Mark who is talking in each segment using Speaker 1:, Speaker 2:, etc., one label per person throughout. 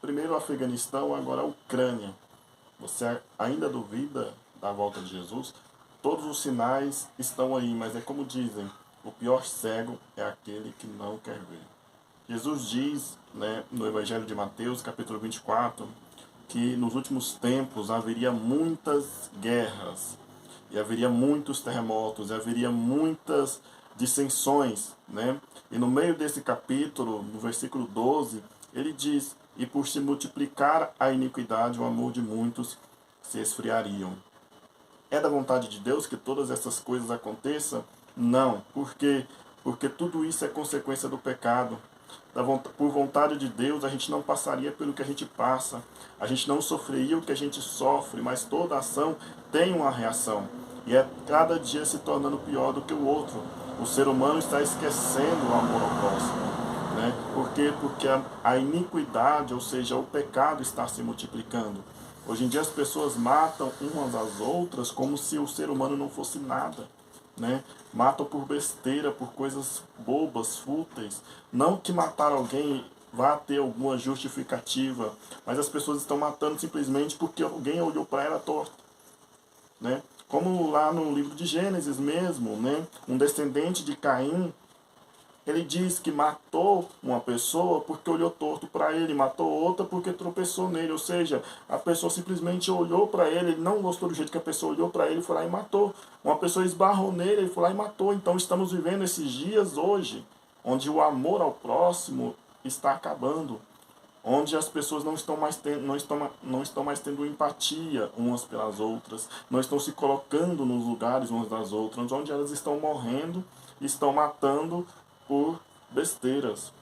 Speaker 1: primeiro o Afeganistão, agora a Ucrânia. Você ainda duvida da volta de Jesus? Todos os sinais estão aí, mas é como dizem, o pior cego é aquele que não quer ver. Jesus diz, né, no Evangelho de Mateus, capítulo 24, que nos últimos tempos haveria muitas guerras, e haveria muitos terremotos, e haveria muitas dissensões, né? E no meio desse capítulo, no versículo 12, ele diz: e por se multiplicar a iniquidade, o amor de muitos se esfriariam. É da vontade de Deus que todas essas coisas aconteçam? Não. Por quê? Porque tudo isso é consequência do pecado. Por vontade de Deus, a gente não passaria pelo que a gente passa. A gente não sofreria o que a gente sofre, mas toda ação tem uma reação. E é cada dia se tornando pior do que o outro. O ser humano está esquecendo o amor ao próximo. Né? Por quê? Porque a iniquidade, ou seja, o pecado está se multiplicando. Hoje em dia as pessoas matam umas às outras como se o ser humano não fosse nada. Né? Matam por besteira, por coisas bobas, fúteis. Não que matar alguém vá ter alguma justificativa, mas as pessoas estão matando simplesmente porque alguém olhou para ela torto. Né? Como lá no livro de Gênesis mesmo, né? Um descendente de Caim, ele diz que matou uma pessoa porque olhou torto para ele, matou outra porque tropeçou nele. Ou seja, a pessoa simplesmente olhou para ele, ele não gostou do jeito que a pessoa olhou para ele, foi lá e matou. Uma pessoa esbarrou nele, ele foi lá e matou. Então estamos vivendo esses dias hoje, onde o amor ao próximo está acabando, onde as pessoas não estão mais tendo empatia umas pelas outras, não estão se colocando nos lugares umas das outras, onde elas estão morrendo, estão matando por besteiras.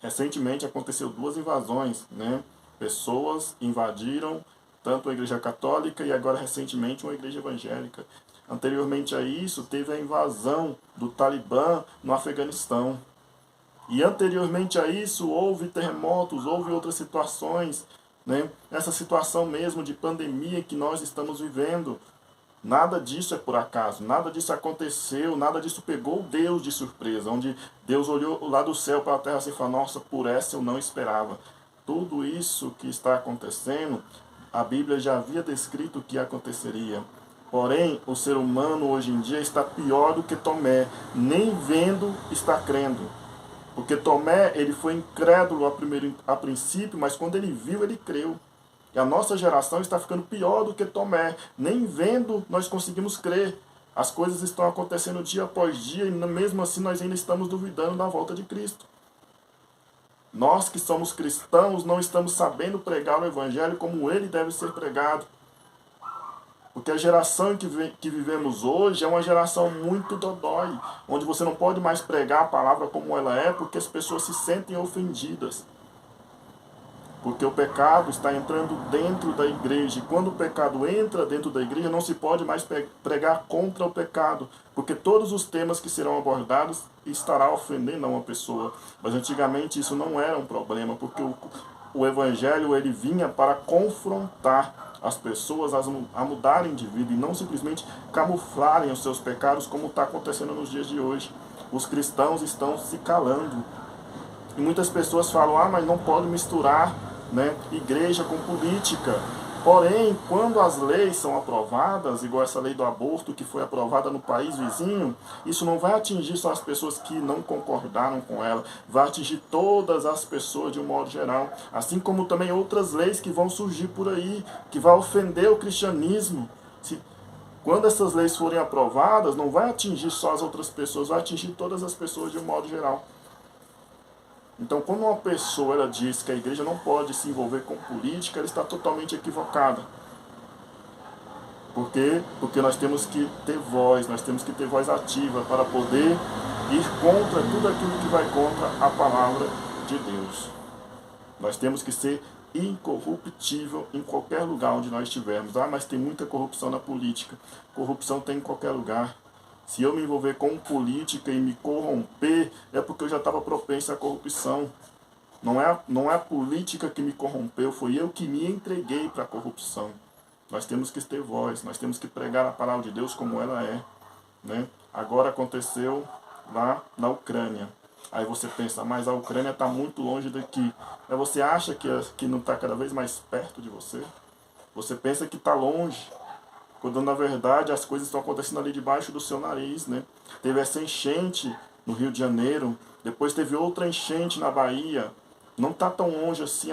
Speaker 1: Recentemente aconteceu 2 invasões, né? Pessoas invadiram tanto a igreja católica e agora recentemente uma igreja evangélica. Anteriormente a isso, teve a invasão do Talibã no Afeganistão. E anteriormente a isso, houve terremotos, houve outras situações, né? Essa situação mesmo de pandemia que nós estamos vivendo. Nada disso é por acaso, nada disso aconteceu, nada disso pegou Deus de surpresa, onde Deus olhou lá do céu para a terra assim e falou: nossa, por essa eu não esperava. Tudo isso que está acontecendo, a Bíblia já havia descrito que aconteceria. Porém, o ser humano hoje em dia está pior do que Tomé, nem vendo está crendo. Porque Tomé, ele foi incrédulo a princípio, mas quando ele viu, ele creu. E a nossa geração está ficando pior do que Tomé. Nem vendo nós conseguimos crer. As coisas estão acontecendo dia após dia e mesmo assim nós ainda estamos duvidando da volta de Cristo. Nós que somos cristãos não estamos sabendo pregar o Evangelho como ele deve ser pregado. Porque a geração que vivemos hoje é uma geração muito dodói, onde você não pode mais pregar a palavra como ela é, porque as pessoas se sentem ofendidas. Porque o pecado está entrando dentro da igreja. E quando o pecado entra dentro da igreja, não se pode mais pregar contra o pecado. Porque todos os temas que serão abordados estará ofendendo a uma pessoa. Mas antigamente isso não era um problema, porque o evangelho ele vinha para confrontar as pessoas a mudarem de vida e não simplesmente camuflarem os seus pecados como está acontecendo nos dias de hoje. Os cristãos estão se calando. E muitas pessoas falam: mas não pode misturar, né, igreja com política. Porém, quando as leis são aprovadas, igual essa lei do aborto que foi aprovada no país vizinho, isso não vai atingir só as pessoas que não concordaram com ela, vai atingir todas as pessoas de um modo geral. Assim como também outras leis que vão surgir por aí, que vão ofender o cristianismo. Quando essas leis forem aprovadas, não vai atingir só as outras pessoas, vai atingir todas as pessoas de um modo geral. Então, quando uma pessoa ela diz que a igreja não pode se envolver com política, ela está totalmente equivocada. Por quê? Porque nós temos que ter voz, nós temos que ter voz ativa para poder ir contra tudo aquilo que vai contra a palavra de Deus. Nós temos que ser incorruptível em qualquer lugar onde nós estivermos. Mas tem muita corrupção na política. Corrupção tem em qualquer lugar. Se eu me envolver com política e me corromper, é porque eu já estava propenso à corrupção. Não é a política que me corrompeu, foi eu que me entreguei para a corrupção. Nós temos que ter voz, nós temos que pregar a palavra de Deus como ela é. Né? Agora aconteceu lá na Ucrânia. Aí você pensa, mas a Ucrânia está muito longe daqui. Aí você acha que não está cada vez mais perto de você? Você pensa que está longe, quando na verdade as coisas estão acontecendo ali debaixo do seu nariz, né? Teve essa enchente no Rio de Janeiro, depois teve outra enchente na Bahia. Não está tão longe assim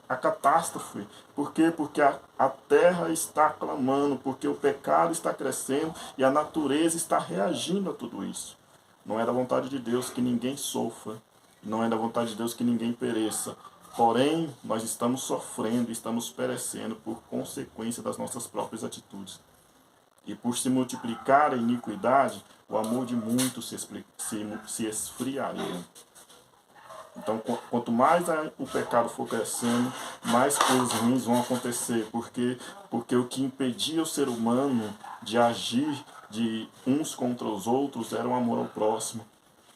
Speaker 1: a catástrofe. Por quê? Porque a terra está clamando, porque o pecado está crescendo e a natureza está reagindo a tudo isso. Não é da vontade de Deus que ninguém sofra, não é da vontade de Deus que ninguém pereça. Porém, nós estamos sofrendo, estamos perecendo por consequência das nossas próprias atitudes. E por se multiplicar a iniquidade, o amor de muitos se esfriaria. Então, quanto mais o pecado for crescendo, mais coisas ruins vão acontecer. Porque o que impedia o ser humano de agir de uns contra os outros era o amor ao próximo,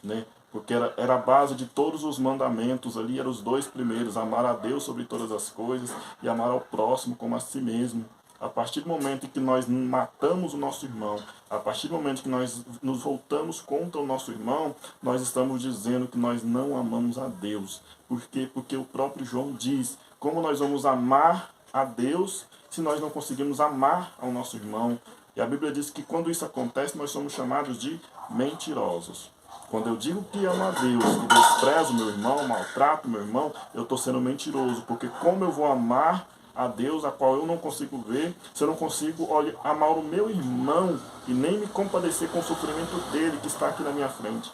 Speaker 1: né? Porque era a base de todos os mandamentos ali, eram os dois primeiros: amar a Deus sobre todas as coisas e amar ao próximo como a si mesmo. A partir do momento em que nós matamos o nosso irmão, a partir do momento que nós nos voltamos contra o nosso irmão, nós estamos dizendo que nós não amamos a Deus. Por quê? Porque o próprio João diz: como nós vamos amar a Deus se nós não conseguimos amar ao nosso irmão? E a Bíblia diz que quando isso acontece, nós somos chamados de mentirosos. Quando eu digo que amo a Deus e desprezo meu irmão, maltrato meu irmão, eu estou sendo mentiroso. Porque como eu vou amar a Deus, a qual eu não consigo ver, se eu não consigo amar o meu irmão e nem me compadecer com o sofrimento dele que está aqui na minha frente?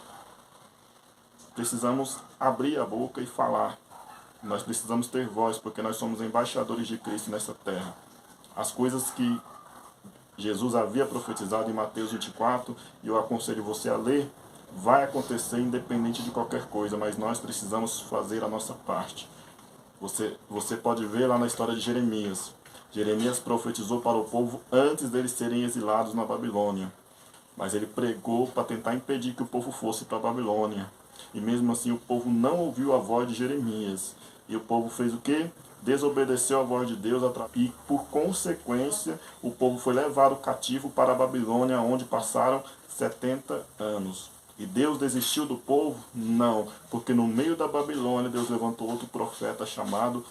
Speaker 1: Precisamos abrir a boca e falar. Nós precisamos ter voz, porque nós somos embaixadores de Cristo nessa terra. As coisas que Jesus havia profetizado em Mateus 24, e eu aconselho você a ler, vai acontecer independente de qualquer coisa, mas nós precisamos fazer a nossa parte. Você pode ver lá na história de Jeremias. Jeremias profetizou para o povo antes deles serem exilados na Babilônia. Mas ele pregou para tentar impedir que o povo fosse para a Babilônia. E mesmo assim o povo não ouviu a voz de Jeremias. E o povo fez o quê? Desobedeceu a voz de Deus e, por consequência, o povo foi levado cativo para a Babilônia, onde passaram 70 anos. E Deus desistiu do povo? Não, porque no meio da Babilônia Deus levantou outro profeta chamado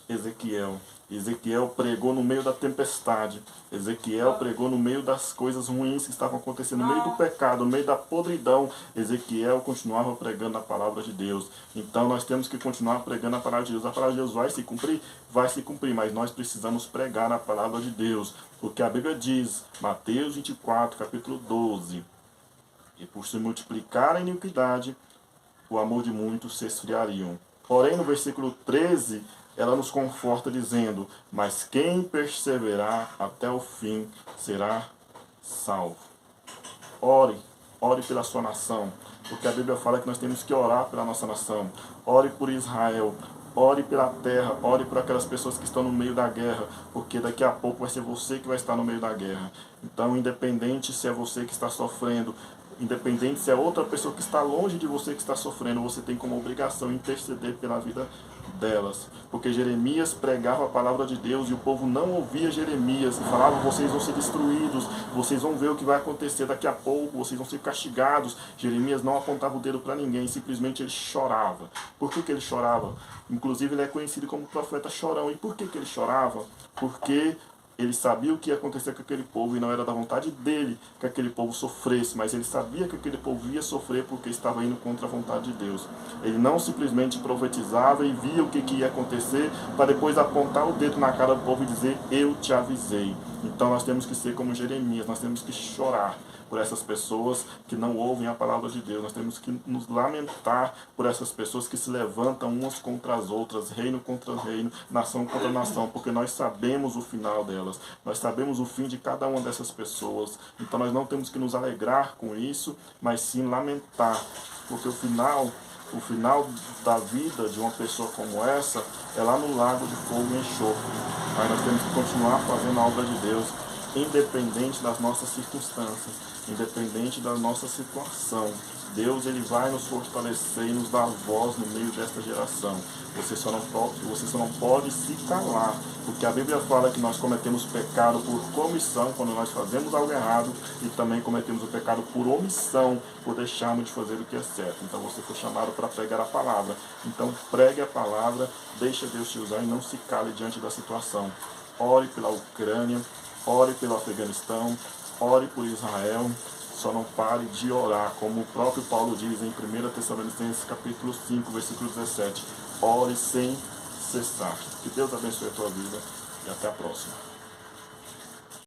Speaker 1: Ezequiel. Ezequiel pregou no meio da tempestade. Ezequiel pregou no meio das coisas ruins que estavam acontecendo, no meio do pecado, no meio da podridão. Ezequiel continuava pregando a palavra de Deus. Então nós temos que continuar pregando a palavra de Deus. A palavra de Deus vai se cumprir? Vai se cumprir, mas nós precisamos pregar a palavra de Deus. Porque a Bíblia diz, Mateus 24, capítulo 12... E por se multiplicar a iniquidade, o amor de muitos se esfriariam. Porém, no versículo 13, ela nos conforta dizendo: mas quem perseverar até o fim será salvo. Ore pela sua nação, porque a Bíblia fala que nós temos que orar pela nossa nação. Ore por Israel, ore pela terra, ore por aquelas pessoas que estão no meio da guerra, porque daqui a pouco vai ser você que vai estar no meio da guerra. Então, independente se é você que está sofrendo, independente se é outra pessoa que está longe de você que está sofrendo, você tem como obrigação interceder pela vida delas. Porque Jeremias pregava a palavra de Deus e o povo não ouvia Jeremias. E falava: vocês vão ser destruídos, vocês vão ver o que vai acontecer daqui a pouco, vocês vão ser castigados. Jeremias não apontava o dedo para ninguém, simplesmente ele chorava. Por que ele chorava? Inclusive ele é conhecido como profeta chorão. E por que ele chorava? Porque ele sabia o que ia acontecer com aquele povo e não era da vontade dele que aquele povo sofresse, mas ele sabia que aquele povo ia sofrer porque estava indo contra a vontade de Deus. Ele não simplesmente profetizava e via o que ia acontecer para depois apontar o dedo na cara do povo e dizer: eu te avisei. Então nós temos que ser como Jeremias, nós temos que chorar por essas pessoas que não ouvem a palavra de Deus. Nós temos que nos lamentar por essas pessoas que se levantam umas contra as outras, reino contra reino, nação contra nação, porque nós sabemos o final delas, nós sabemos o fim de cada uma dessas pessoas. Então nós não temos que nos alegrar com isso, mas sim lamentar, porque o final da vida de uma pessoa como essa é lá no lago de fogo e enxofre. Mas nós temos que continuar fazendo a obra de Deus, independente das nossas circunstâncias, independente da nossa situação. Deus ele vai nos fortalecer e nos dar voz no meio desta geração. Você só não pode se calar, porque a Bíblia fala que nós cometemos pecado por comissão, quando nós fazemos algo errado, e também cometemos o pecado por omissão, por deixarmos de fazer o que é certo. Então você foi chamado para pregar a palavra. Então pregue a palavra, deixa Deus te usar e não se cale diante da situação. Ore pela Ucrânia, ore pelo Afeganistão, ore por Israel. Só não pare de orar, como o próprio Paulo diz em 1 Tessalonicenses capítulo 5, versículo 17. Ore sem cessar. Que Deus abençoe a tua vida e até a próxima.